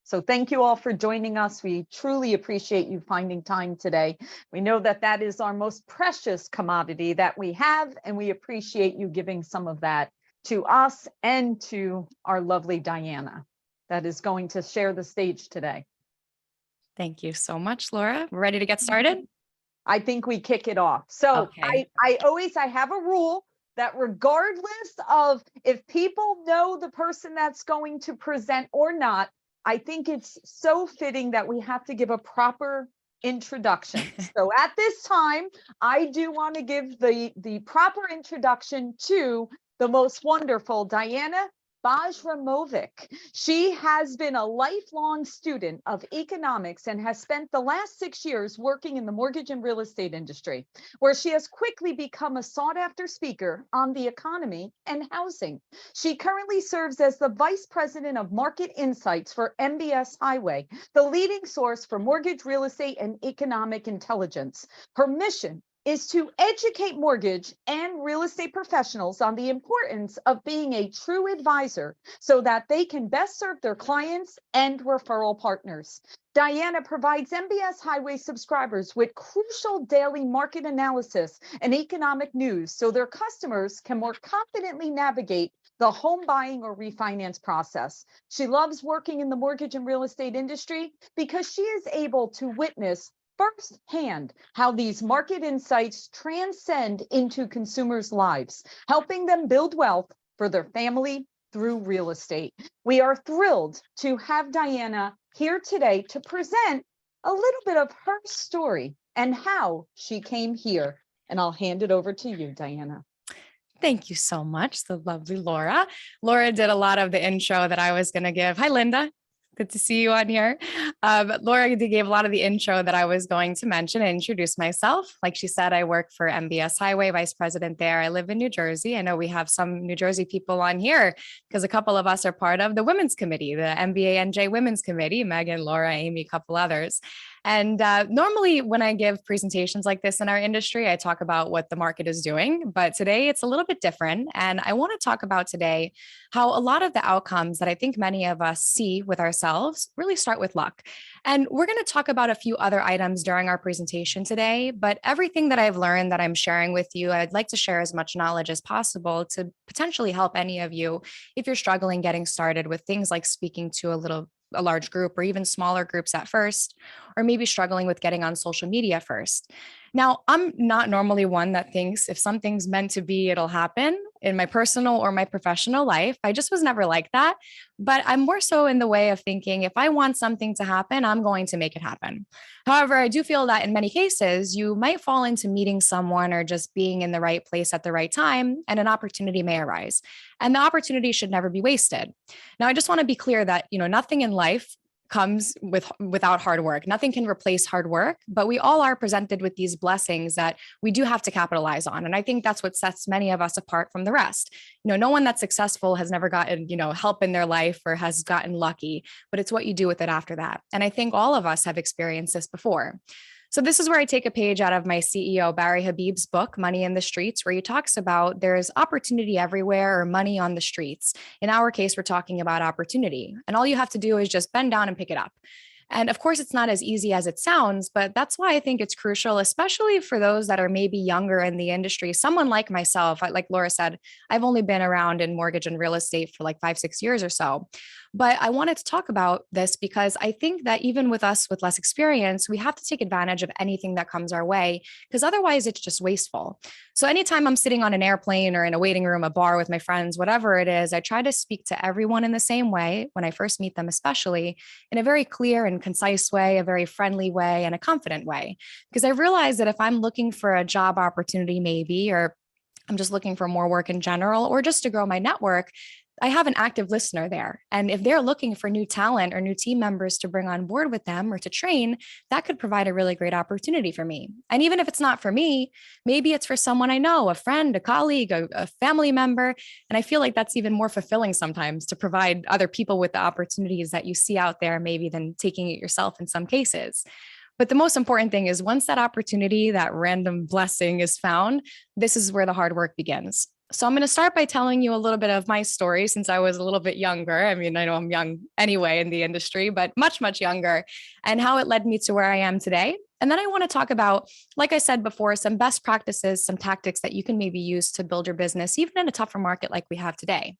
So thank you all for joining us. We truly appreciate you finding time today. We know that that is our most precious commodity that we have, and we appreciate you giving some of that to us and to our lovely Diana that is going to share the stage today. Thank you so much, Laura. We're ready to get started? I think we kick it off. So Okay. I have a rule that regardless of if people know the person that's going to present or not, I think it's so fitting that we have to give a proper introduction. So at this time, I do want to give the proper introduction to the most wonderful Diana Bajramovic. She has been a lifelong student of economics and has spent the last 6 years working in the mortgage and real estate industry, where she has quickly become a sought-after speaker on the economy and housing. She currently serves as the Vice President of Market Insights for MBS Highway, the leading source for mortgage, real estate, and economic intelligence. Her mission is to educate mortgage and real estate professionals on the importance of being a true advisor so that they can best serve their clients and referral partners. Diana provides MBS Highway subscribers with crucial daily market analysis and economic news so their customers can more confidently navigate the home buying or refinance process. She loves working in the mortgage and real estate industry because she is able to witness firsthand how these market insights transcend into consumers' lives, helping them build wealth for their family through real estate. We are thrilled to have Diana here today to present a little bit of her story and how she came here. And I'll hand it over to you, Diana. Thank you so much, the lovely Laura. Laura did a lot of the intro that I was going to give. Hi, Linda. Good to see you on here. Laura gave a lot of the intro that I was going to mention and introduce myself. Like she said, I work for MBS Highway, Vice President there. I live in New Jersey. I know we have some New Jersey people on here because a couple of us are part of the Women's Committee, the MBA-NJ Women's Committee, Megan, Laura, Amy, a couple others. And normally when I give presentations like this in our industry, I talk about what the market is doing, but today it's a little bit different. And I want to talk about today how a lot of the outcomes that I think many of us see with ourselves really start with luck. And we're going to talk about a few other items during our presentation today, but everything that I've learned that I'm sharing with you, I'd like to share as much knowledge as possible to potentially help any of you if you're struggling getting started with things like speaking to a large group or even smaller groups at first, or maybe struggling with getting on social media first. Now, I'm not normally one that thinks if something's meant to be, it'll happen in my personal or my professional life. I just was never like that. But I'm more so in the way of thinking, if I want something to happen, I'm going to make it happen. However, I do feel that in many cases, you might fall into meeting someone or just being in the right place at the right time, and an opportunity may arise. And the opportunity should never be wasted. Now, I just want to be clear that, nothing in life comes without hard work. Nothing can replace hard work, but we all are presented with these blessings that we do have to capitalize on. And I think that's what sets many of us apart from the rest. No one that's successful has never gotten, help in their life or has gotten lucky, but it's what you do with it after that. And I think all of us have experienced this before. So this is where I take a page out of my CEO, Barry Habib's book, Money in the Streets, where he talks about there's opportunity everywhere or money on the streets. In our case, we're talking about opportunity. And all you have to do is just bend down and pick it up. And of course, it's not as easy as it sounds, but that's why I think it's crucial, especially for those that are maybe younger in the industry. Someone like myself, like Laura said, I've only been around in mortgage and real estate for like 5-6 years or so. But I wanted to talk about this because I think that even with us with less experience, we have to take advantage of anything that comes our way, because otherwise it's just wasteful. So anytime I'm sitting on an airplane or in a waiting room, a bar with my friends, whatever it is, I try to speak to everyone in the same way when I first meet them, especially in a very clear and concise way, a very friendly way, and a confident way. Because I realize that if I'm looking for a job opportunity, maybe, or I'm just looking for more work in general, or just to grow my network, I have an active listener there. And if they're looking for new talent or new team members to bring on board with them or to train, that could provide a really great opportunity for me. And even if it's not for me, maybe it's for someone I know, a friend, a colleague, a family member. And I feel like that's even more fulfilling sometimes to provide other people with the opportunities that you see out there, maybe than taking it yourself in some cases. But the most important thing is once that opportunity, that random blessing is found, this is where the hard work begins. So I'm going to start by telling you a little bit of my story since I was a little bit younger. I mean, I know I'm young anyway in the industry, but much, much younger, and how it led me to where I am today. And then I want to talk about, like I said before, some best practices, some tactics that you can maybe use to build your business, even in a tougher market like we have today.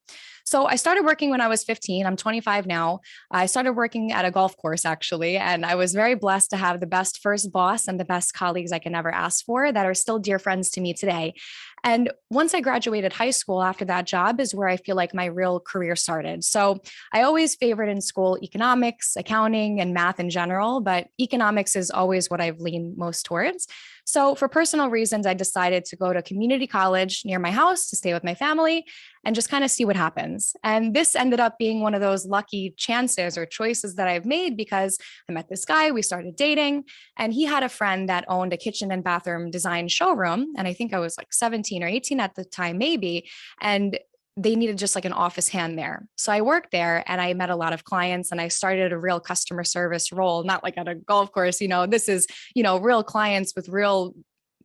So I started working when I was 15. I'm 25 now. I started working at a golf course, actually, and I was very blessed to have the best first boss and the best colleagues I can ever ask for that are still dear friends to me today. And once I graduated high school, after that job is where I feel like my real career started. So I always favored in school economics, accounting, and math in general, but economics is always what I've leaned most towards. So for personal reasons, I decided to go to community college near my house to stay with my family and just kind of see what happens. And this ended up being one of those lucky chances or choices that I've made because I met this guy, we started dating, and he had a friend that owned a kitchen and bathroom design showroom. And I think I was like 17 or 18 at the time, maybe. And they needed just like an office hand there. So I worked there and I met a lot of clients and I started a real customer service role, not like at a golf course. This is, real clients with real,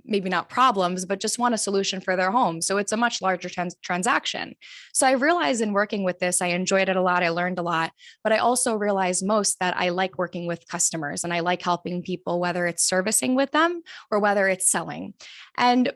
maybe not problems, but just want a solution for their home. So it's a much larger transaction. So I realized in working with this, I enjoyed it a lot. I learned a lot, but I also realized most that I like working with customers and I like helping people, whether it's servicing with them or whether it's selling. And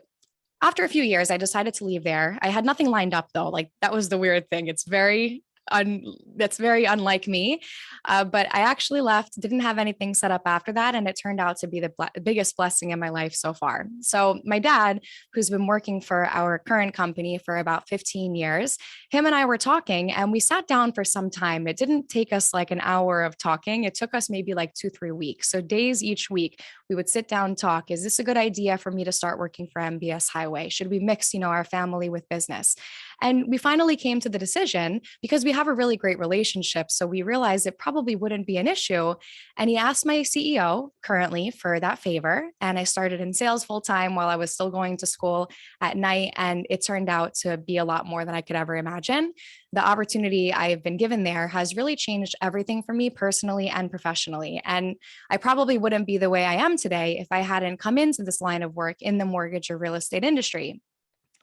after a few years, I decided to leave there. I had nothing lined up though. Like that was the weird thing. That's very unlike me. But I actually left, didn't have anything set up after that. And it turned out to be the biggest blessing in my life so far. So my dad, who's been working for our current company for about 15 years, him and I were talking and we sat down for some time. It didn't take us like an hour of talking. It took us maybe like 2-3 weeks. So days each week, we would sit down and talk. Is this a good idea for me to start working for MBS Highway? Should we mix, our family with business? And we finally came to the decision because we have a really great relationship. So we realized it probably wouldn't be an issue. And he asked my CEO currently for that favor. And I started in sales full time while I was still going to school at night. And it turned out to be a lot more than I could ever imagine. The opportunity I've been given there has really changed everything for me personally and professionally. And I probably wouldn't be the way I am today if I hadn't come into this line of work in the mortgage or real estate industry.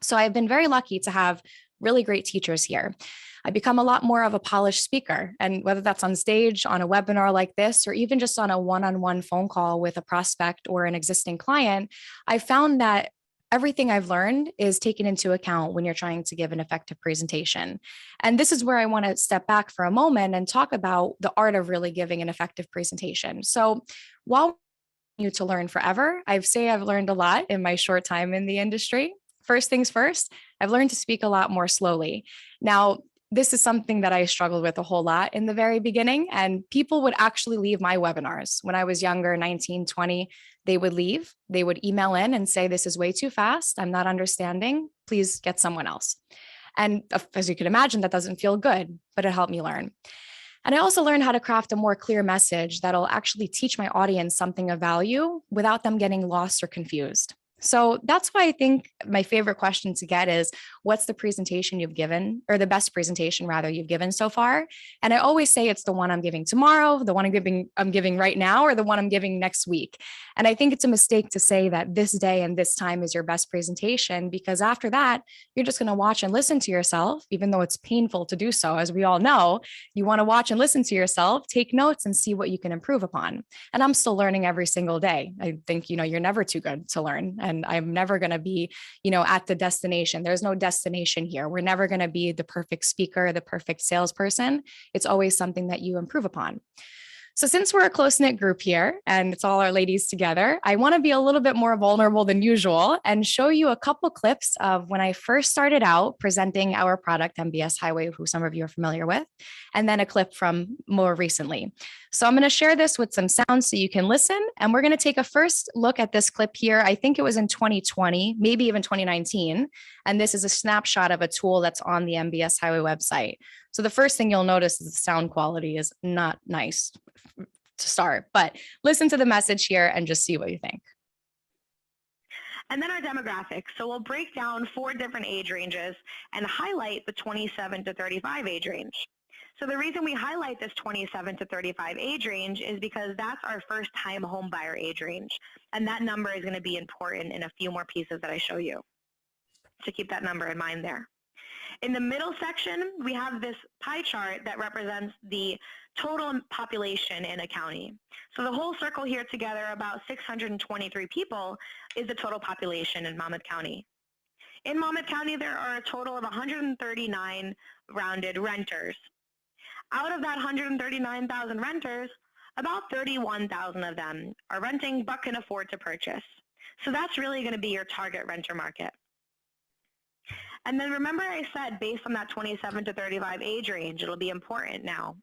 So I've been very lucky to have really great teachers here. I become a lot more of a polished speaker. And whether that's on stage, on a webinar like this, or even just on a one-on-one phone call with a prospect or an existing client, I found that everything I've learned is taken into account when you're trying to give an effective presentation. And this is where I want to step back for a moment and talk about the art of really giving an effective presentation. So while you to learn forever, I've learned a lot in my short time in the industry. First things first, I've learned to speak a lot more slowly. Now, this is something that I struggled with a whole lot in the very beginning, and people would actually leave my webinars. When I was younger, 19, 20, they would leave. They would email in and say, this is way too fast. I'm not understanding. Please get someone else. And as you can imagine, that doesn't feel good, but it helped me learn. And I also learned how to craft a more clear message that'll actually teach my audience something of value without them getting lost or confused. So that's why I think my favorite question to get is, what's the presentation you've given, or the best presentation rather you've given so far? And I always say it's the one I'm giving tomorrow, the one I'm giving right now, or the one I'm giving next week. And I think it's a mistake to say that this day and this time is your best presentation, because after that, you're just going to watch and listen to yourself, even though it's painful to do so. As we all know, you want to watch and listen to yourself, take notes and see what you can improve upon. And I'm still learning every single day. I think, you're never too good to learn. And I'm never going to be, at the destination. There's no destination here. We're never going to be the perfect speaker, the perfect salesperson. It's always something that you improve upon. So since we're a close-knit group here and it's all our ladies together, I want to be a little bit more vulnerable than usual and show you a couple clips of when I first started out presenting our product, MBS Highway, who some of you are familiar with, and then a clip from more recently. So I'm going to share this with some sounds so you can listen. And we're going to take a first look at this clip here. I think it was in 2020, maybe even 2019. And this is a snapshot of a tool that's on the MBS Highway website. So the first thing you'll notice is the sound quality is not nice to start, but listen to the message here and just see what you think. And then our demographics. So we'll break down 4 different age ranges and highlight the 27 to 35 age range. So the reason we highlight this 27 to 35 age range is because that's our first time home buyer age range. And that number is going to be important in a few more pieces that I show you. So keep that number in mind there. In the middle section, we have this pie chart that represents the total population in a county. So the whole circle here together, about 623 people, is the total population in Monmouth County. In Monmouth County, there are a total of 139 rounded renters. Out of that 139,000 renters, about 31,000 of them are renting but can afford to purchase. So that's really going to be your target renter market. And then remember I said based on that 27 to 35 age range, it'll be important now.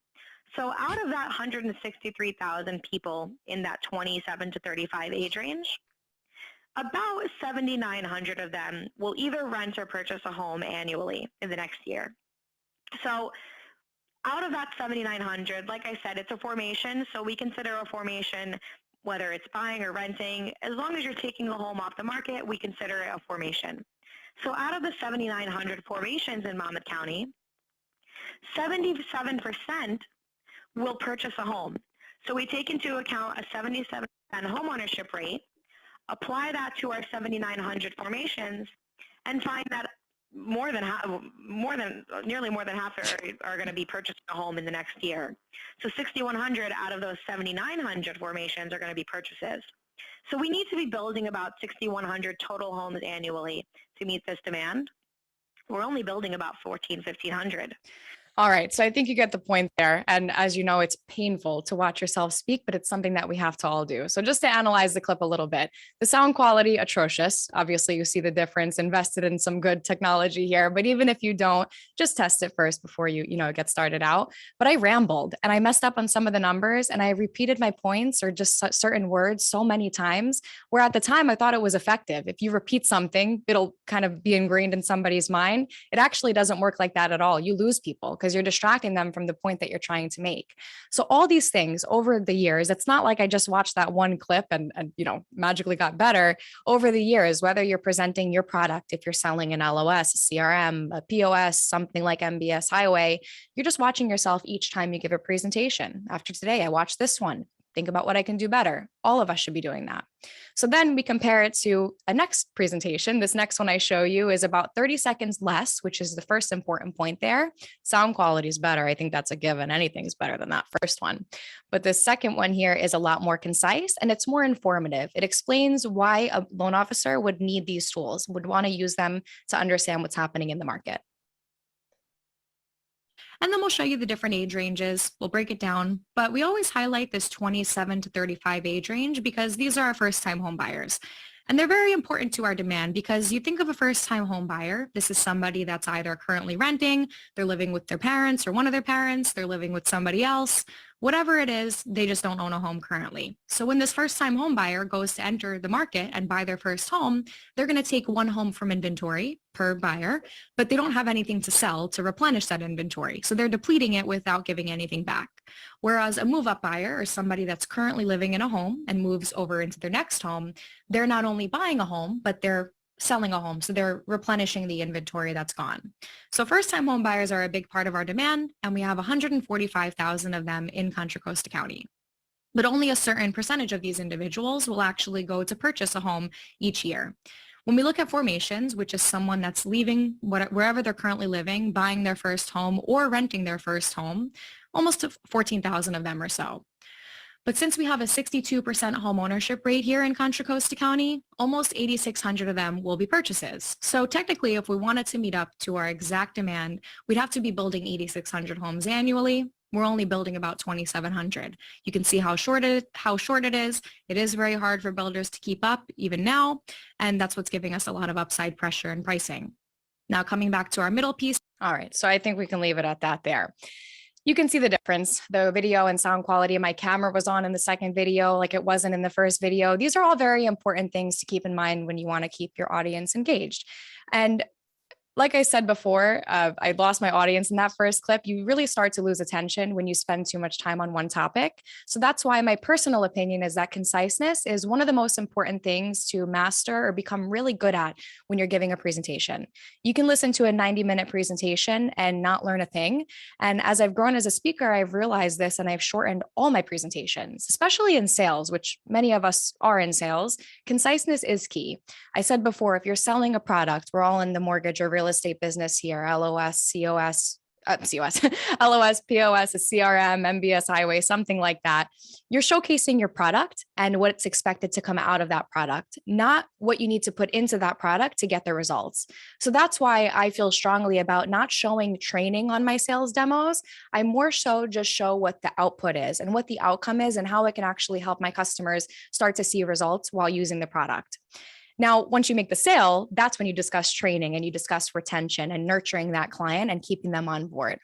So out of that 163,000 people in that 27 to 35 age range, about 7,900 of them will either rent or purchase a home annually in the next year. So out of that 7,900, like I said, it's a formation, so we consider a formation whether it's buying or renting. As long as you're taking a home off the market, we consider it a formation. So out of the 7,900 formations in Monmouth County, 77% will purchase a home. So we take into account a 77% homeownership rate, apply that to our 7,900 formations, and find that nearly more than half are going to be purchasing a home in the next year. So 6,100 out of those 7,900 formations are going to be purchases. So we need to be building about 6,100 total homes annually to meet this demand. We're only building about 1,500. All right. So I think you get the point there. And as you know, it's painful to watch yourself speak, but it's something that we have to all do. So just to analyze the clip a little bit, the sound quality, atrocious. Obviously, you see the difference, invested in some good technology here. But even if you don't, just test it first before you get started out. But I rambled and I messed up on some of the numbers and I repeated my points or just certain words so many times, where at the time I thought it was effective. If you repeat something, it'll kind of be ingrained in somebody's mind. It actually doesn't work like that at all. You lose people because you're distracting them from the point that you're trying to make. So all these things over the years, it's not like I just watched that one clip and magically got better. Over the years, whether you're presenting your product, if you're selling an LOS, a CRM, a POS, something like MBS Highway, you're just watching yourself each time you give a presentation. After today, I watched this one. Think about what I can do better. All of us should be doing that. So then we compare it to a next presentation. This next one I show you is about 30 seconds less, which is the first important point there. Sound quality is better. I think that's a given. Anything's better than that first one. But the second one here is a lot more concise and it's more informative. It explains why a loan officer would need these tools, would want to use them to understand what's happening in the market. And then we'll show you the different age ranges. We'll break it down, but we always highlight this 27 to 35 age range because these are our first-time home buyers. And they're very important to our demand because you think of a first-time home buyer, this is somebody that's either currently renting, they're living with their parents or one of their parents, they're living with somebody else, whatever it is, they just don't own a home currently. So when this first-time home buyer goes to enter the market and buy their first home, they're going to take one home from inventory per buyer, but they don't have anything to sell to replenish that inventory. So they're depleting it without giving anything back. Whereas a move-up buyer or somebody that's currently living in a home and moves over into their next home, they're not only buying a home, but they're selling a home. So they're replenishing the inventory that's gone. So first-time home buyers are a big part of our demand, and we have 145,000 of them in Contra Costa County. But only a certain percentage of these individuals will actually go to purchase a home each year. When we look at formations, which is someone that's leaving wherever they're currently living, buying their first home or renting their first home, almost 14,000 of them or so. But since we have a 62% home ownership rate here in Contra Costa County, almost 8,600 of them will be purchases. So technically, if we wanted to meet up to our exact demand, we'd have to be building 8,600 homes annually. We're only building about 2,700. You can see how short it is. It is very hard for builders to keep up even now, and that's what's giving us a lot of upside pressure in pricing. Now coming back to our middle piece. All right, so I think we can leave it at that there. You can see the difference. The video and sound quality. My camera was on in the second video like it wasn't in the first video. These are all very important things to keep in mind when you want to keep your audience engaged. And Like I said before, I lost my audience in that first clip. You really start to lose attention when you spend too much time on one topic. So that's why my personal opinion is that conciseness is one of the most important things to master or become really good at when you're giving a presentation. You can listen to a 90-minute presentation and not learn a thing. And as I've grown as a speaker, I've realized this and I've shortened all my presentations, especially in sales, which many of us are in sales. Conciseness is key. I said before, if you're selling a product, we're all in the mortgage or real estate business here, LOS, COS, LOS, POS, a CRM, MBS highway, something like that. You're showcasing your product and what's expected to come out of that product, not what you need to put into that product to get the results. So that's why I feel strongly about not showing training on my sales demos. I more so just show what the output is and what the outcome is and how it can actually help my customers start to see results while using the product. Now, once you make the sale, that's when you discuss training and you discuss retention and nurturing that client and keeping them on board.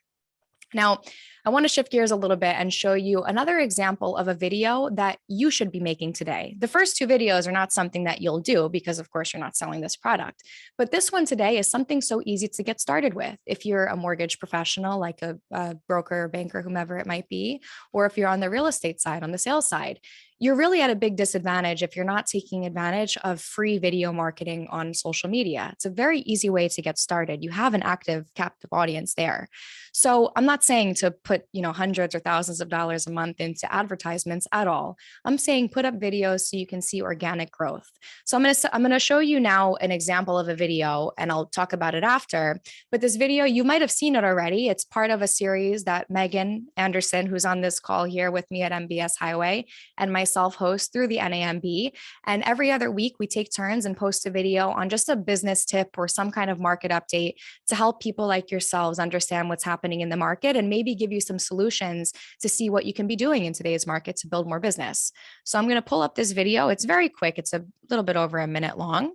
Now, I want to shift gears a little bit and show you another example of a video that you should be making today. The first two videos are not something that you'll do because, of course, you're not selling this product. But this one today is something so easy to get started with. If you're a mortgage professional, like a broker, banker, whomever it might be, or if you're on the real estate side, on the sales side, you're really at a big disadvantage if you're not taking advantage of free video marketing on social media. It's a very easy way to get started. You have an active, captive audience there. So I'm not saying to put, hundreds or thousands of dollars a month into advertisements at all. I'm saying put up videos so you can see organic growth. So I'm going to show you now an example of a video and I'll talk about it after. But this video, you might have seen it already. It's part of a series that Megan Anderson, who's on this call here with me at MBS Highway, and myself host through the NAMB. And every other week we take turns and post a video on just a business tip or some kind of market update to help people like yourselves understand what's happening in the market and maybe give you some solutions to see what you can be doing in today's market to build more business. So I'm going to pull up this video. It's very quick. It's a little bit over a minute long,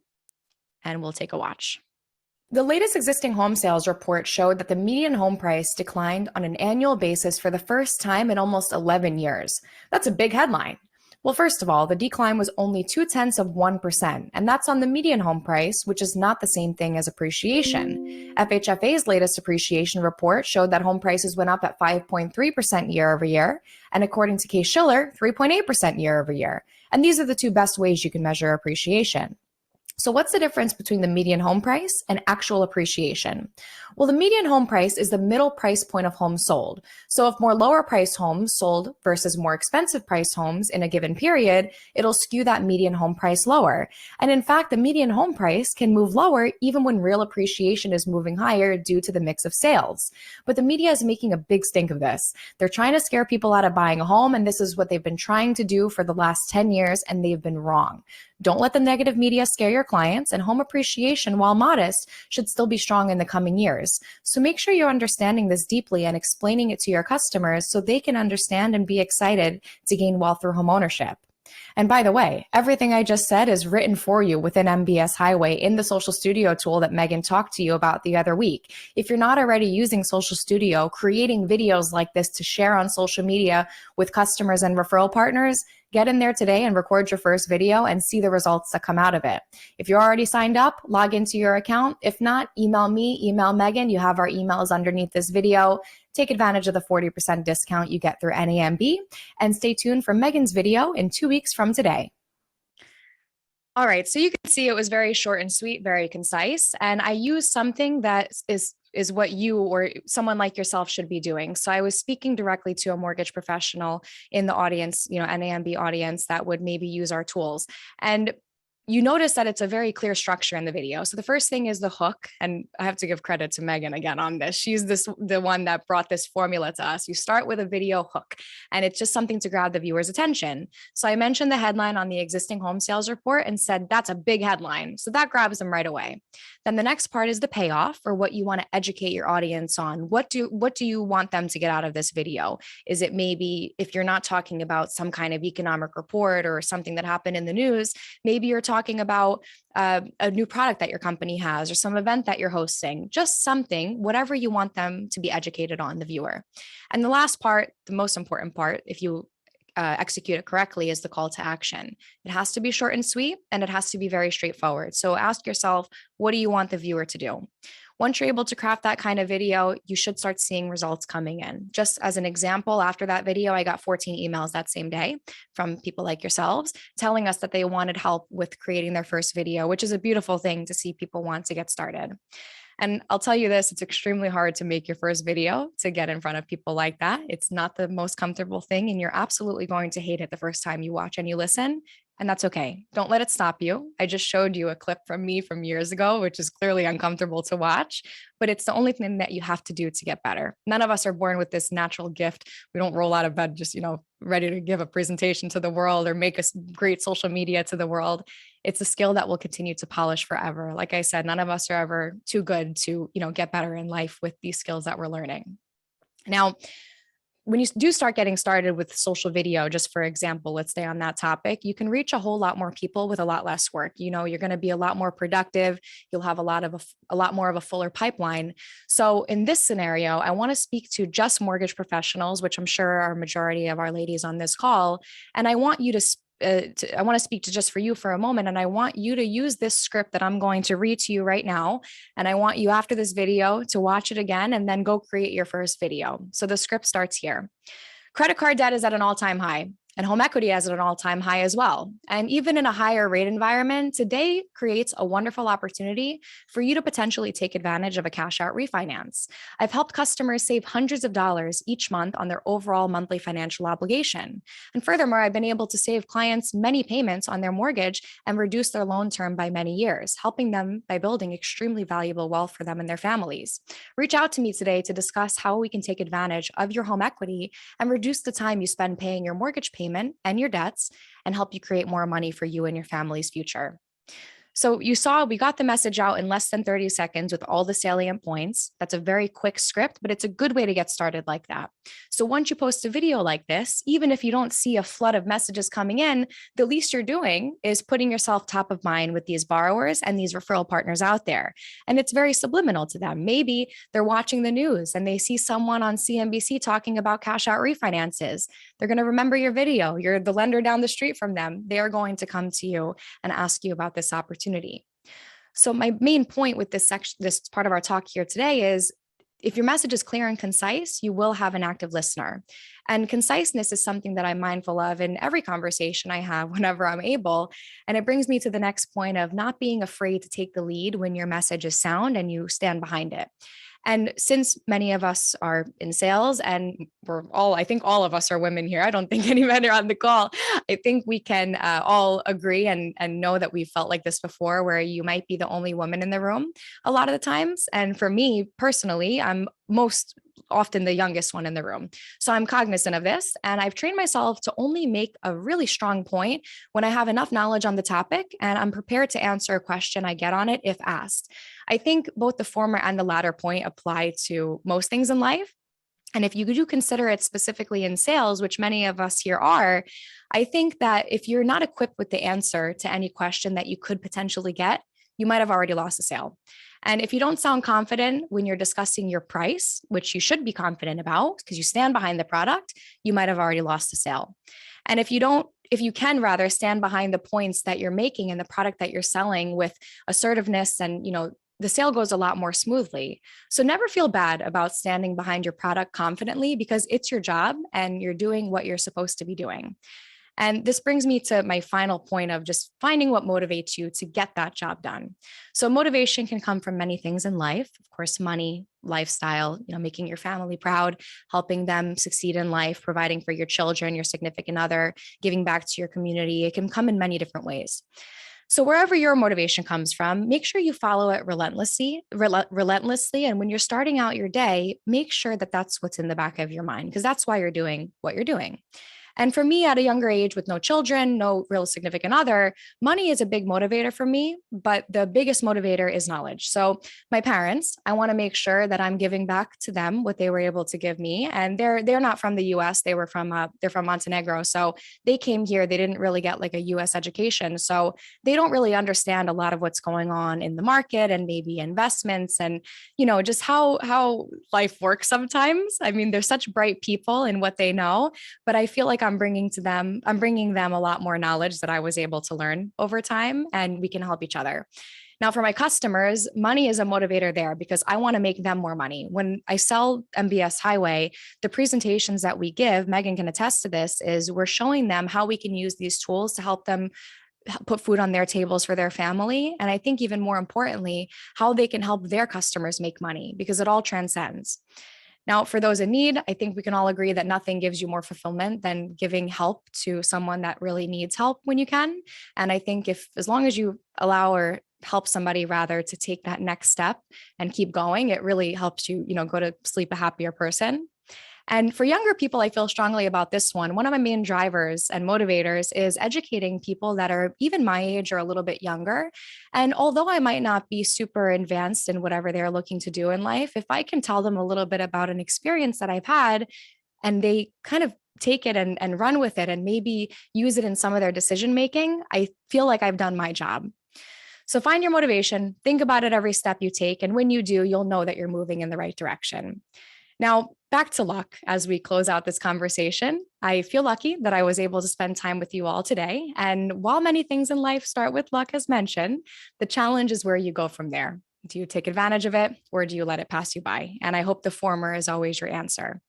and we'll take a watch. The latest existing home sales report showed that the median home price declined on an annual basis for the first time in almost 11 years. That's a big headline. Well, first of all, the decline was only 0.2%, and that's on the median home price, which is not the same thing as appreciation. FHFA's latest appreciation report showed that home prices went up at 5.3% year over year, and according to Case-Shiller, 3.8% year over year. And these are the two best ways you can measure appreciation. So what's the difference between the median home price and actual appreciation? Well, the median home price is the middle price point of homes sold. So if more lower price homes sold versus more expensive price homes in a given period, it'll skew that median home price lower. And in fact, the median home price can move lower even when real appreciation is moving higher due to the mix of sales. But the media is making a big stink of this. They're trying to scare people out of buying a home, and this is what they've been trying to do for the last 10 years, and they've been wrong. Don't let the negative media scare your clients, and home appreciation, while modest, should still be strong in the coming years. So make sure you're understanding this deeply and explaining it to your customers so they can understand and be excited to gain wealth through home ownership. And by the way, everything I just said is written for you within MBS Highway in the Social Studio tool that Megan talked to you about the other week. If you're not already using Social Studio, creating videos like this to share on social media with customers and referral partners, get in there today and record your first video and see the results that come out of it. If you're already signed up, log into your account. If not, email me, email Megan. You have our emails underneath this video. Take advantage of the 40% discount you get through NAMB, and stay tuned for Megan's video in 2 weeks from today. All right, so you can see it was very short and sweet, very concise, and I used something that is what you or someone like yourself should be doing. So I was speaking directly to a mortgage professional in the audience, NAMB audience that would maybe use our tools. And you notice that it's a very clear structure in the video. So the first thing is the hook, and I have to give credit to Megan again on this. She's the one that brought this formula to us. You start with a video hook, and it's just something to grab the viewer's attention. So I mentioned the headline on the existing home sales report and said, that's a big headline. So that grabs them right away. Then the next part is the payoff, or what you want to educate your audience on. What do you want them to get out of this video? Is it maybe, if you're not talking about some kind of economic report or something that happened in the news, maybe you're talking about a new product that your company has or some event that you're hosting, just something, whatever you want them to be educated on, the viewer. And the last part, the most important part, if you execute it correctly, is the call to action. It has to be short and sweet, and it has to be very straightforward. So ask yourself, what do you want the viewer to do? Once you're able to craft that kind of video, you should start seeing results coming in. Just as an example, after that video, I got 14 emails that same day from people like yourselves telling us that they wanted help with creating their first video, which is a beautiful thing to see people want to get started. And I'll tell you this, it's extremely hard to make your first video, to get in front of people like that. It's not the most comfortable thing, and you're absolutely going to hate it the first time you watch and you listen. And that's okay. Don't let it stop you. I just showed you a clip from me from years ago, which is clearly uncomfortable to watch, but it's the only thing that you have to do to get better. None of us are born with this natural gift. We don't roll out of bed just, ready to give a presentation to the world or make a great social media to the world. It's a skill that will continue to polish forever. Like I said, none of us are ever too good to, get better in life with these skills that we're learning. Now, when you do start getting started with social video, just for example, let's stay on that topic, you can reach a whole lot more people with a lot less work. You're going to be a lot more productive. You'll have a lot more of a fuller pipeline. So in this scenario, I want to speak to just mortgage professionals, which I'm sure are a majority of our ladies on this call. And I want you to I want to speak to just for you for a moment, and I want you to use this script that I'm going to read to you right now. And I want you after this video to watch it again and then go create your first video. So the script starts here. Credit card debt is at an all-time high, and home equity is at an all-time high as well. And even in a higher rate environment, today creates a wonderful opportunity for you to potentially take advantage of a cash out refinance. I've helped customers save hundreds of dollars each month on their overall monthly financial obligation. And furthermore, I've been able to save clients many payments on their mortgage and reduce their loan term by many years, helping them by building extremely valuable wealth for them and their families. Reach out to me today to discuss how we can take advantage of your home equity and reduce the time you spend paying your mortgage payment and your debts, and help you create more money for you and your family's future. So you saw we got the message out in less than 30 seconds with all the salient points. That's a very quick script, but it's a good way to get started like that. So once you post a video like this, even if you don't see a flood of messages coming in, the least you're doing is putting yourself top of mind with these borrowers and these referral partners out there. And it's very subliminal to them. Maybe they're watching the news and they see someone on CNBC talking about cash out refinances. They're going to remember your video. You're the lender down the street from them. They're going to come to you and ask you about this opportunity. So my main point with this part of our talk here today is, if your message is clear and concise, you will have an active listener. And conciseness is something that I'm mindful of in every conversation I have whenever I'm able. And it brings me to the next point of not being afraid to take the lead when your message is sound and you stand behind it. And since many of us are in sales, and I think all of us are women here. I don't think any men are on the call. I think we can all agree and know that we've felt like this before, where you might be the only woman in the room a lot of the times. And for me personally, I'm most often the youngest one in the room. So I'm cognizant of this, and I've trained myself to only make a really strong point when I have enough knowledge on the topic and I'm prepared to answer a question I get on it if asked. I think both the former and the latter point apply to most things in life. And if you do consider it specifically in sales, which many of us here are, I think that if you're not equipped with the answer to any question that you could potentially get, you might have already lost a sale. And if you don't sound confident when you're discussing your price, which you should be confident about because you stand behind the product, you might have already lost a sale. And if you can rather stand behind the points that you're making and the product that you're selling with assertiveness, and the sale goes a lot more smoothly. So never feel bad about standing behind your product confidently, because it's your job and you're doing what you're supposed to be doing. And this brings me to my final point of just finding what motivates you to get that job done. So motivation can come from many things in life, of course, money, lifestyle, making your family proud, helping them succeed in life, providing for your children, your significant other, giving back to your community. It can come in many different ways. So wherever your motivation comes from, make sure you follow it relentlessly. And when you're starting out your day, make sure that that's what's in the back of your mind, because that's why you're doing what you're doing. And for me, at a younger age with no children, no real significant other, money is a big motivator for me, but the biggest motivator is knowledge. So my parents, I want to make sure that I'm giving back to them what they were able to give me. And they're not from the US. They're from Montenegro. So they came here. They didn't really get like a US education. So they don't really understand a lot of what's going on in the market and maybe investments and, just how life works sometimes. I mean, they're such bright people in what they know, but I feel like I'm bringing them a lot more knowledge that I was able to learn over time, and we can help each other. Now, for my customers, money is a motivator there because I want to make them more money. When I sell MBS Highway, the presentations that we give, Megan can attest to this, is we're showing them how we can use these tools to help them put food on their tables for their family. And I think even more importantly, how they can help their customers make money, because it all transcends. Now, for those in need, I think we can all agree that nothing gives you more fulfillment than giving help to someone that really needs help when you can. And I think as long as you allow or help somebody rather to take that next step and keep going, it really helps you, go to sleep a happier person. And for younger people, I feel strongly about this one. One of my main drivers and motivators is educating people that are even my age or a little bit younger. And although I might not be super advanced in whatever they're looking to do in life, if I can tell them a little bit about an experience that I've had and they kind of take it and run with it and maybe use it in some of their decision making, I feel like I've done my job. So find your motivation, think about it every step you take. And when you do, you'll know that you're moving in the right direction. Now, back to luck as we close out this conversation. I feel lucky that I was able to spend time with you all today. And while many things in life start with luck, as mentioned, the challenge is where you go from there. Do you take advantage of it or do you let it pass you by? And I hope the former is always your answer.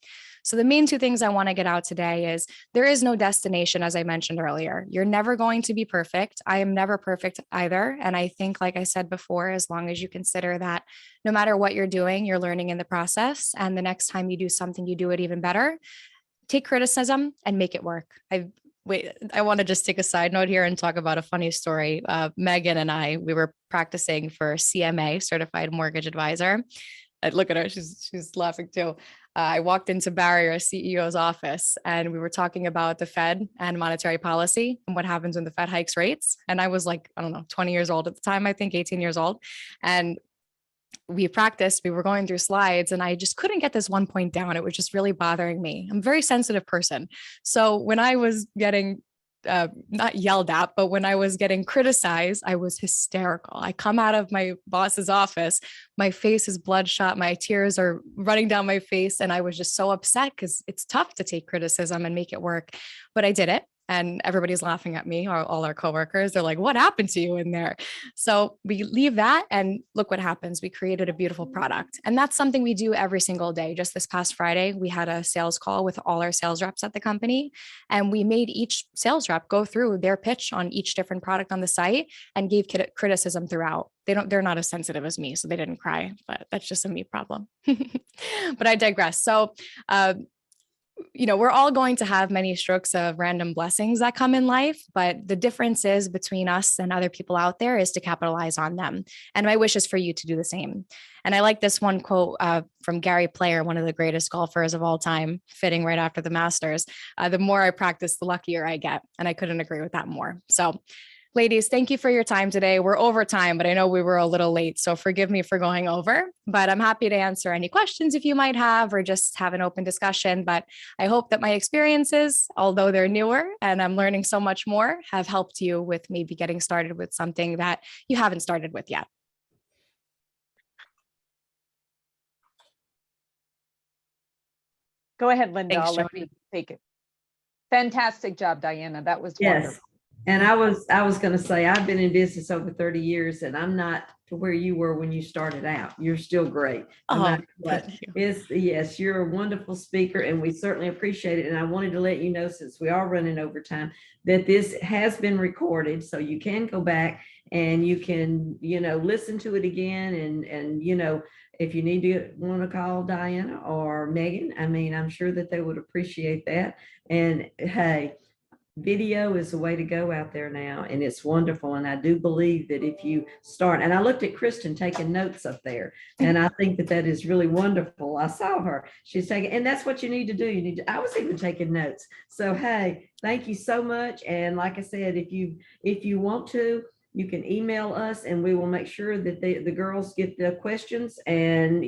So the main two things I want to get out today is there is no destination, as I mentioned earlier. You're never going to be perfect. I am never perfect either. And I think, like I said before, as long as you consider that no matter what you're doing, you're learning in the process. And the next time you do something, you do it even better. Take criticism and make it work. I want to just take a side note here and talk about a funny story. Megan and we were practicing for CMA, Certified Mortgage Advisor. Look at her, she's laughing too. I walked into Barry, our CEO's office, and we were talking about the Fed and monetary policy and what happens when the Fed hikes rates. And I was like, I don't know, 20 years old at the time, I think 18 years old. And we practiced, we were going through slides, and I just couldn't get this one point down. It was just really bothering me. I'm a very sensitive person. So when I was getting not yelled at, but when I was getting criticized, I was hysterical. I come out of my boss's office, my face is bloodshot, my tears are running down my face. And I was just so upset because it's tough to take criticism and make it work. But I did it. And everybody's laughing at me, or all our coworkers. They're like, what happened to you in there? So we leave that and look what happens. We created a beautiful product. And that's something we do every single day. Just this past Friday, we had a sales call with all our sales reps at the company. And we made each sales rep go through their pitch on each different product on the site and gave criticism throughout. They're not as sensitive as me, so they didn't cry, but that's just a me problem. But I digress. So, we're all going to have many strokes of random blessings that come in life, but the difference is between us and other people out there is to capitalize on them. And my wish is for you to do the same. And I like this one quote from Gary Player, one of the greatest golfers of all time, fitting right after the Masters. The more I practice, the luckier I get. And I couldn't agree with that more. So ladies, thank you for your time today. We're over time, but I know we were a little late, so forgive me for going over, but I'm happy to answer any questions if you might have, or just have an open discussion. But I hope that my experiences, although they're newer and I'm learning so much more, have helped you with maybe getting started with something that you haven't started with yet. Go ahead, Linda. Thanks, I'll let you take it. Fantastic job, Diana. That was wonderful. And I was going to say, I've been in business over 30 years and I'm not to where you were when you started out. You're still great. No yes, you're a wonderful speaker and we certainly appreciate it. And I wanted to let you know, since we are running over time, that this has been recorded. So you can go back and you can, listen to it again. And if you want to call Diana or Megan, I'm sure that they would appreciate that. And hey, video is the way to go out there now, and it's wonderful. And I do believe that if you start, and I looked at Kristen taking notes up there, and I think that is really wonderful. I saw her, she's taking, and that's what you need to do. I was even taking notes. So, hey, thank you so much. And like I said, if you want to, you can email us and we will make sure that the girls get the questions, and,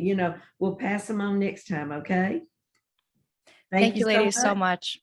we'll pass them on next time. Okay. Thank you ladies so much.